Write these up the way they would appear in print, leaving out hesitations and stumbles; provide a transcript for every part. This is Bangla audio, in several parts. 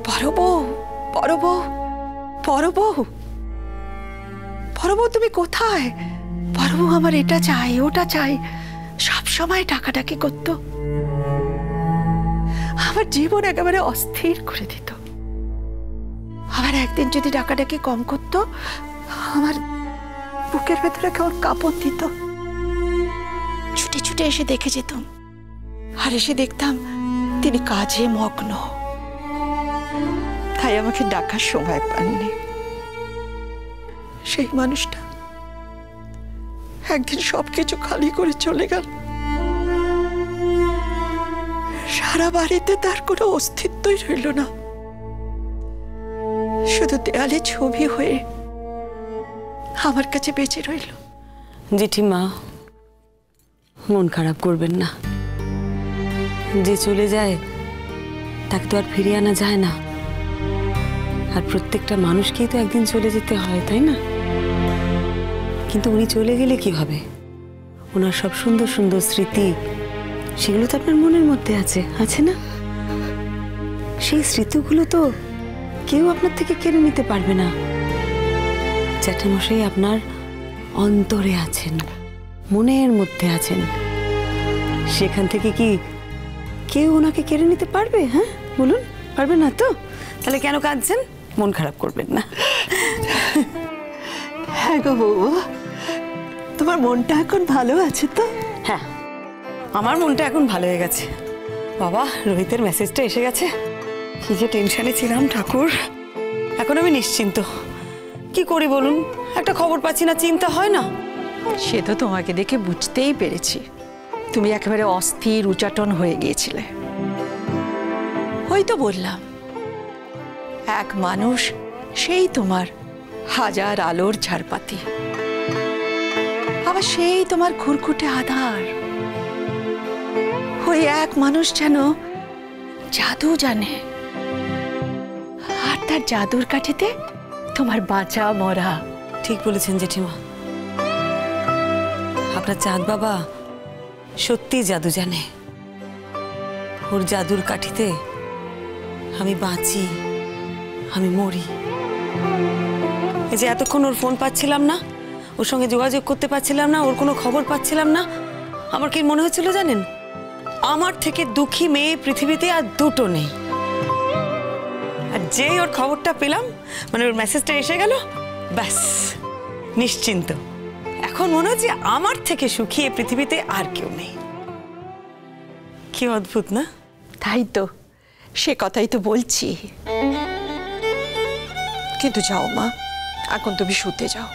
বড় বউ, বড় বউ, বড় বউ, বড় বউ, তুমি কোথায়? বড় বউ আমার এটা চাই ওটা চাই সব সময় ডাকাডাকি করতো, আমার জীবন একেবারে অস্থির করে দিত। আবার একদিন যদি ডাকাডাকি কম করতো আমার বুকের ভেতরে কেমন কাঁপন দিত। ছুটে ছুটে এসে দেখে যেতাম, আর এসে দেখতাম তিনি কাজে মগ্ন, তাই আমাকে ডাকার সময় পাননি। সেই মানুষটা একদিন সবকিছু খালি করে চলে গেল। সারা বাড়িতে তার কোনো অস্তিত্বই রইল না, শুধু দেয়ালে ছবি হয়ে আমার কাছে বেঁচে রইল। জেঠিমা, মন খারাপ করবেন না। যে চলে যায় তাকে তো আর ফিরিয়ে আনা যায় না, আর প্রত্যেকটা মানুষকেই তো একদিন চলে যেতে হয়, তাই না? কিন্তু উনি চলে গেলে কি হবে? ওনার সব সুন্দর সুন্দর স্মৃতি, সেগুলো তো আপনার মনের মধ্যে আছে না? সেই স্মৃতিগুলো তো কেউ আপনার থেকে কেড়ে নিতে পারবে না। জ্যাঠামশাই আপনার অন্তরে আছেন, মনের মধ্যে আছেন, সেখান থেকে কি কেউ ওনাকে কেড়ে নিতে পারবে? হ্যাঁ বলুন, পারবে না তো? তাহলে কেন কাঁদছেন? মন খারাপ করবেন না। হ্যাঁ গো বউ, তোমার মনটা এখন ভালো আছে তো? হ্যাঁ, আমার মনটা এখন ভালো হয়ে গেছে। বাবা, রোহিতের মেসেজটা এসে গেছে। কি যে টেনশনে ছিলাম ঠাকুর, এখন আমি নিশ্চিন্ত। কি করি বলুন, একটা খবর পাচ্ছি না, চিন্তা হয় না? সে তো তোমাকে দেখে বুঝতেই পেরেছি, তুমি একেবারে অস্থির উচাটন হয়ে গিয়েছিলে। ওই তো বললাম, এক মানুষ সেই তোমার হাজার আলোর ঝাড়পাতি, আবার সেই তোমার ঘুরঘুটে আধার। ওই এক মানুষ যেন জাদু জানে, আর তার জাদুর কাঠিতে তোমার বাঁচা মরা। ঠিক বলেছেন জেঠিমা, আপনার চাঁদ বাবা সত্যি জাদু জানে। ওর জাদুর কাঠিতে আমি বাঁচি, আমি মরি। এই যে এতক্ষণ ওর ফোন পাচ্ছিলাম না, ওর সঙ্গে যোগাযোগ করতে পারছিলাম না, ওর কোনো খবর পাচ্ছিলাম না, আমার কি মনে হচ্ছিল জানেন? আমার থেকে দুঃখী মেয়ে পৃথিবীতে আর দুটো নেই। আর যেই ওর খবরটা পেলাম, মানে ওর মেসেজটা এসে গেল, ব্যাস নিশ্চিন্ত। এখন মনে হচ্ছে আমার থেকে সুখী এই পৃথিবীতে আর কেউ নেই। কি অদ্ভুত না? তাই তো, সে কথাই তো বলছি। কিন্তু যাও মা, এখন তুমি শুতে যাও।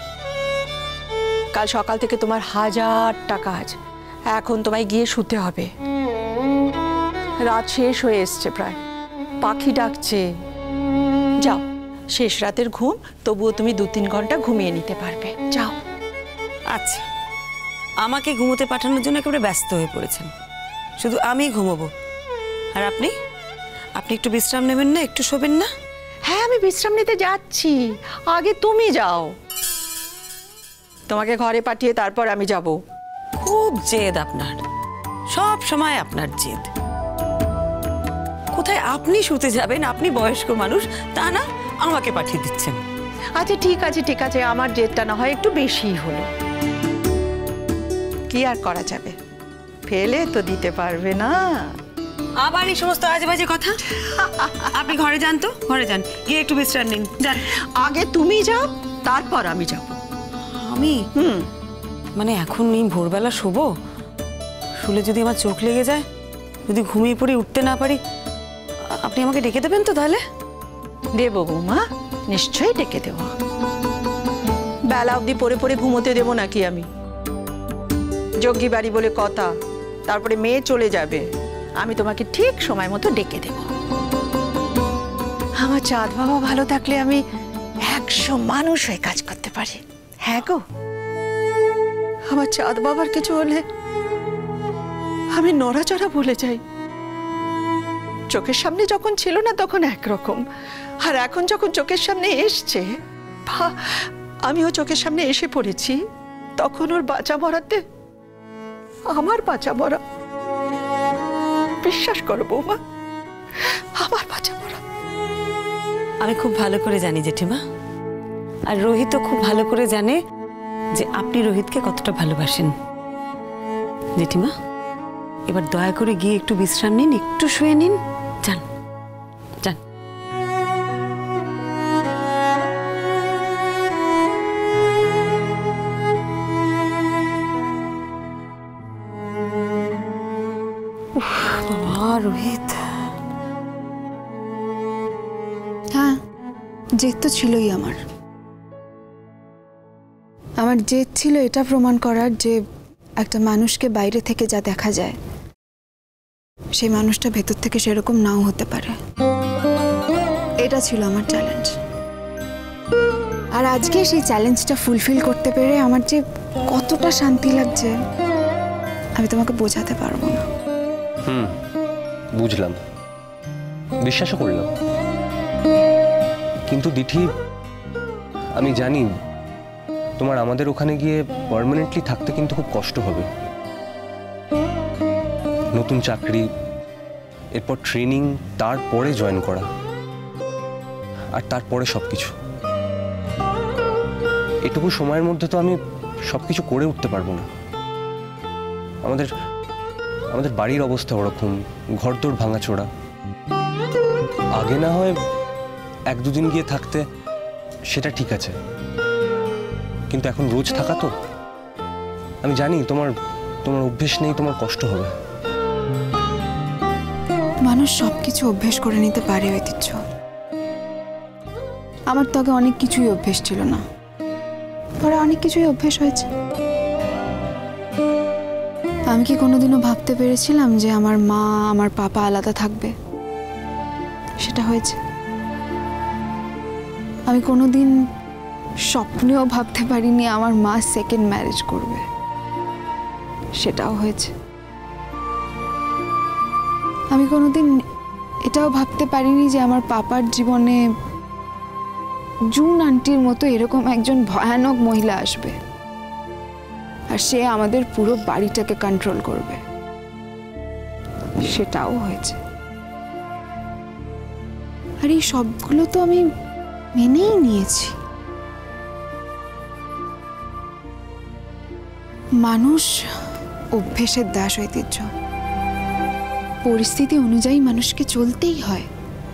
কাল সকাল থেকে তোমার হাজারটা কাজ, এখন তোমায় গিয়ে শুতে হবে। রাত শেষ হয়ে এসছে প্রায়, পাখি ডাকছে। যাও, শেষ রাতের ঘুম, তবুও তুমি 2-3 ঘন্টা ঘুমিয়ে নিতে পারবে। যাও। আচ্ছা, আমাকে ঘুমোতে পাঠানোর জন্য একেবারে ব্যস্ত হয়ে পড়েছেন, শুধু আমি ঘুমোবো। আর আপনি আপনি একটু বিশ্রাম নেবেন না, একটু শোবেন না? হ্যাঁ, আমি বিশ্রাম নিতে যাচ্ছি, আগে তুমি যাও। তোমাকে ঘরে পাঠিয়ে তারপর আমি যাব। খুব জেদ আপনার, সব সময় আপনার জেদ। কোথায় আপনি শুতে যাবেন, আপনি বয়স্ক মানুষ, তা না আমাকে পাঠিয়ে দিচ্ছেন। আচ্ছা ঠিক আছে ঠিক আছে, আমার জেদটা না হয় একটু বেশি হলো। কি আর করা যাবে, ফেলে তো দিতে পারবে না। আবার এই সমস্ত আজে বাজে কথা। আপনি ঘরে যান তো, ঘরে যান, গিয়ে একটু বিশ্রাম নিন, যান। আগে তুমি যাও, তারপর আমি যাব। আমি? মানে এখন এই ভোরবেলা শোবো? শুলে যদি আমার চোখ লেগে যায়, যদি ঘুমিয়ে পড়ে উঠতে না পারি, আপনি আমাকে ডেকে দেবেন তো তাহলে? দেবো বৌমা, নিশ্চয়ই ডেকে দেবো। বেলা অবধি পড়ে পড়ে ঘুমোতে দেবো নাকি আমি? যজ্ঞী বাড়ি বলে কথা, তারপরে মেয়ে চলে যাবে, আমি তোমাকে ঠিক সময় মতো ডেকে দেব। আমার চাঁদ বাবা ভালো থাকলে আমি 100 মানুষ হয়ে কাজ করতে পারি। হ্যাঁ গো, আমার চাঁদ বাবার কিছু হলে আমি নড়াচড়া ভুলে যাই। চোখের সামনে যখন ছিল না তখন একরকম, আর এখন যখন চোখের সামনে এসছে, আমিও চোখের সামনে এসে পড়েছি, তখন ওর বাঁচা মরাতে আমার বাঁচা মরা। বিশ্বাস করো বৌমা, আমার বাঁচা মরা। আমি খুব ভালো করে জানি জেঠিমা, আর রোহিতও খুব ভালো করে জানে যে আপনি রোহিতকে কতটা ভালোবাসেন। জেঠিমা, এবার দয়া করে গিয়ে একটু বিশ্রাম নিন, একটু শুয়ে নিন। যান যান। বাবা রোহিত, হ্যাঁ, জেদ তো ছিলই আমার। আমার জেদ ছিল এটা প্রমাণ করার যে একটা মানুষকে বাইরে থেকে যা দেখা যায় সেই মানুষটা ভেতর থেকে সেরকম নাও হতে পারে। এটা ছিল আমার চ্যালেঞ্জ। আর আজকে সেই চ্যালেঞ্জটা ফুলফিল করতে পেরে আমার যে কতটা শান্তি লাগছে আমি তোমাকে বোঝাতে পারবো না। বুঝলাম, বিশ্বাসও করলাম, কিন্তু দিঠি আমি জানি তোমার আমাদের ওখানে গিয়ে পার্মানেন্টলি থাকতে কিন্তু খুব কষ্ট হবে। নতুন চাকরি, এরপর ট্রেনিং, তারপরে জয়েন করা, আর তারপরে সবকিছু। এটুকু সময়ের মধ্যে তো আমি সবকিছু করে উঠতে পারবো না। আমাদের বাড়ির অবস্থা ওরকম, ঘরদোর ভাঙাচোরা। আগে না হয় 1-2 দিন গিয়ে থাকতে, সেটা ঠিক আছে, কিন্তু এখন রোজ থাকা তো আমি জানি তোমার অভ্যেস নেই, তোমার কষ্ট হবে। মানুষ সবকিছু অভ্যেস করে নিতে পারে ঐতিহ্য। আমার তো আগে অনেক কিছুই অভ্যেস ছিল না, পরে অনেক কিছুই অভ্যেস হয়েছে। আমি কি কোনোদিনও ভাবতে পেরেছিলাম যে আমার মা আমার পাপা আলাদা থাকবে? সেটা হয়েছে। আমি কোনোদিন স্বপ্নেও ভাবতে পারিনি আমার মা সেকেন্ড ম্যারেজ করবে, সেটাও হয়েছে। আমি কোনোদিন এটাও ভাবতে পারিনি যে আমার পাপার জীবনে জুন আন্টির মতো এরকম একজন ভয়ানক মহিলা আসবে আর সে আমাদের পুরো বাড়িটাকে কন্ট্রোল করবে, সেটাও হয়েছে। আর এই সবগুলো তো আমি মেনেই নিয়েছি। মানুষ অভ্যেসের দাস ঐতিহ্য। পরিস্থিতি অনুযায়ী মানুষকে চলতেই হয়,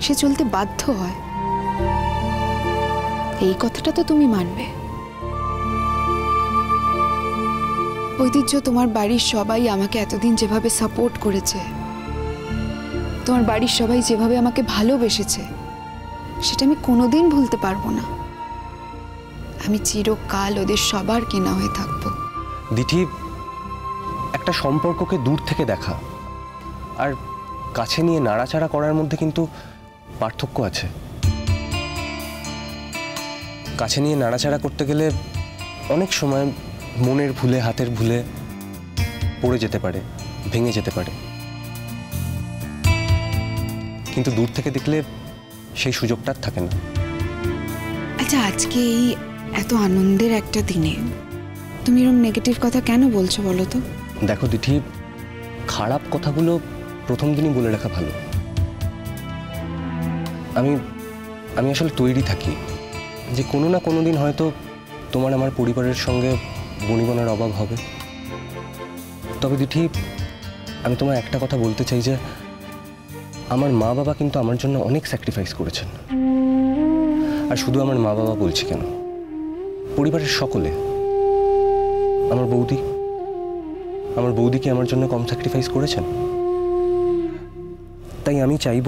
সে চলতে বাধ্য হয়। এই কথাটা তো তুমি মানবে। ঐতিহ্য, তোমার বাড়ির সবাই আমাকে এতদিন যেভাবে সাপোর্ট করেছে, তোমার বাড়ির সবাই যেভাবে আমাকে ভালোবেসেছে, সেটা আমি কোনোদিন ভুলতে পারবো না। আমি চিরকাল ওদের সবার কেনা হয়ে থাকবো। দিঠি, একটা সম্পর্ককে দূর থেকে দেখা আর কাছে নিয়ে নাড়াচাড়া করার মধ্যে কিন্তু পার্থক্য আছে। কাছে নিয়ে নাড়াচাড়া করতে গেলে অনেক সময় মনের ভুলে, হাতের ভুলে পড়ে যেতে পারে, ভেঙে যেতে পারে, কিন্তু দূর থেকে দেখলে সেই সুযোগটা থাকে না। আচ্ছা, আজকে এই এত আনন্দের একটা দিনে তুমি এরকম নেগেটিভ কথা কেন বলছো বলো তো? দেখো দিঠি, খারাপ কথাগুলো প্রথম দিনই বলে রাখা ভালো। আমি আসলে তৈরি থাকি যে কোনো না কোনো দিন হয়তো তোমার আমার পরিবারের সঙ্গে বনিবনার অভাব হবে। তবে দিঠি, আমি তোমায় একটা কথা বলতে চাই যে আমার মা বাবা কিন্তু আমার জন্য অনেক স্যাক্রিফাইস করেছেন। আর শুধু আমার মা বাবা বলছি কেন, পরিবারের সকলে। আমার বৌদি কি আমার জন্য কম স্যাক্রিফাইস করেছেন? তাই আমি চাইব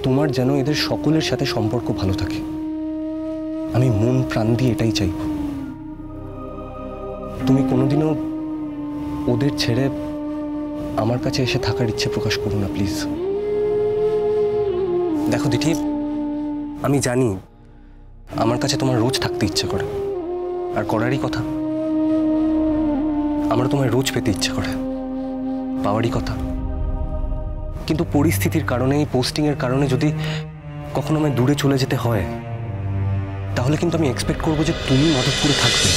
তোমার যেন এদের সকলের সাথে সম্পর্ক ভালো থাকে। আমি মন প্রাণ দিয়ে এটাই চাইব। তুমি কোনোদিনও ওদের ছেড়ে আমার কাছে এসে থাকার ইচ্ছে প্রকাশ করো না প্লিজ। দেখো দিঠি, আমি জানি আমার কাছে তোমার রোজ থাকতে ইচ্ছে করে, আর করারই কথা। আমার তোমায় রোজ পেতে ইচ্ছে করে, পাওয়ারই কথা। কিন্তু পরিস্থিতির কারণে, এই পোস্টিংয়ের কারণে যদি কখনো আমায় দূরে চলে যেতে হয়, তাহলে কিন্তু আমি এক্সপেক্ট করবো যে তুমি মাধবপুরে থাকবে।